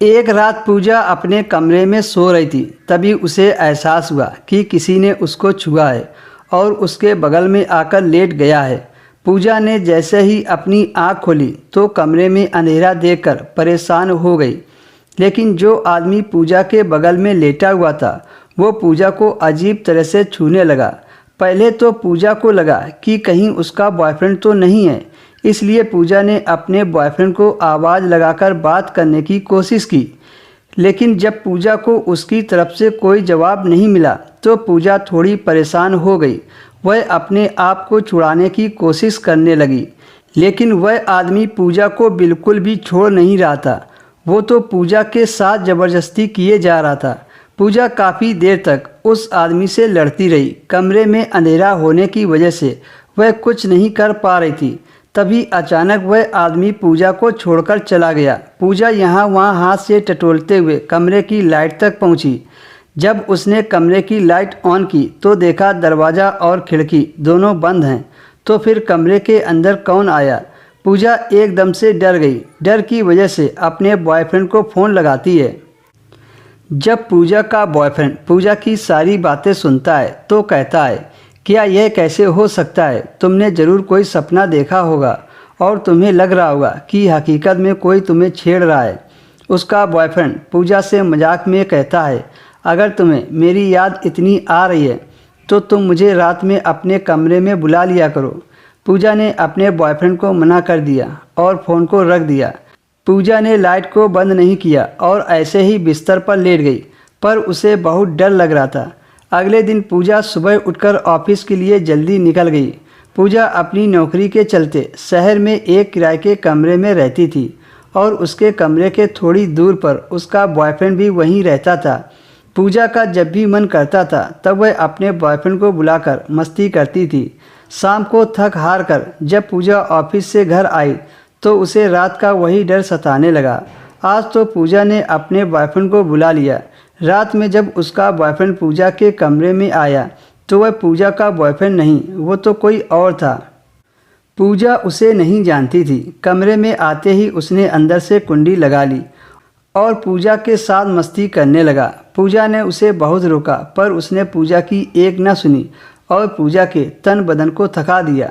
एक रात पूजा अपने कमरे में सो रही थी। तभी उसे एहसास हुआ कि किसी ने उसको छुआ है और उसके बगल में आकर लेट गया है। पूजा ने जैसे ही अपनी आँख खोली तो कमरे में अंधेरा देखकर परेशान हो गई। लेकिन जो आदमी पूजा के बगल में लेटा हुआ था वो पूजा को अजीब तरह से छूने लगा। पहले तो पूजा को लगा कि कहीं उसका बॉयफ्रेंड तो नहीं है, इसलिए पूजा ने अपने बॉयफ्रेंड को आवाज़ लगाकर बात करने की कोशिश की। लेकिन जब पूजा को उसकी तरफ से कोई जवाब नहीं मिला तो पूजा थोड़ी परेशान हो गई। वह अपने आप को छुड़ाने की कोशिश करने लगी, लेकिन वह आदमी पूजा को बिल्कुल भी छोड़ नहीं रहा था। वो तो पूजा के साथ ज़बरदस्ती किए जा रहा था। पूजा काफ़ी देर तक उस आदमी से लड़ती रही। कमरे में अंधेरा होने की वजह से वह कुछ नहीं कर पा रही थी। तभी अचानक वह आदमी पूजा को छोड़कर चला गया। पूजा यहाँ वहाँ हाथ से टटोलते हुए कमरे की लाइट तक पहुँची। जब उसने कमरे की लाइट ऑन की तो देखा दरवाज़ा और खिड़की दोनों बंद हैं। तो फिर कमरे के अंदर कौन आया? पूजा एकदम से डर गई। डर की वजह से अपने बॉयफ्रेंड को फ़ोन लगाती है। जब पूजा का बॉयफ्रेंड पूजा की सारी बातें सुनता है तो कहता है, क्या यह कैसे हो सकता है? तुमने ज़रूर कोई सपना देखा होगा और तुम्हें लग रहा होगा कि हकीकत में कोई तुम्हें छेड़ रहा है। उसका बॉयफ्रेंड पूजा से मजाक में कहता है, अगर तुम्हें मेरी याद इतनी आ रही है तो तुम मुझे रात में अपने कमरे में बुला लिया करो। पूजा ने अपने बॉयफ्रेंड को मना कर दिया और फ़ोन को रख दिया। पूजा ने लाइट को बंद नहीं किया और ऐसे ही बिस्तर पर लेट गई, पर उसे बहुत डर लग रहा था। अगले दिन पूजा सुबह उठकर ऑफिस के लिए जल्दी निकल गई। पूजा अपनी नौकरी के चलते शहर में एक किराए के कमरे में रहती थी और उसके कमरे के थोड़ी दूर पर उसका बॉयफ्रेंड भी वहीं रहता था। पूजा का जब भी मन करता था तब वह अपने बॉयफ्रेंड को बुलाकर मस्ती करती थी। शाम को थक हार कर जब पूजा ऑफिस से घर आई तो उसे रात का वही डर सताने लगा। आज तो पूजा ने अपने बॉयफ्रेंड को बुला लिया। रात में जब उसका बॉयफ्रेंड पूजा के कमरे में आया तो वह पूजा का बॉयफ्रेंड नहीं, वो तो कोई और था। पूजा उसे नहीं जानती थी। कमरे में आते ही उसने अंदर से कुंडी लगा ली और पूजा के साथ मस्ती करने लगा। पूजा ने उसे बहुत रोका पर उसने पूजा की एक न सुनी और पूजा के तन बदन को थका दिया।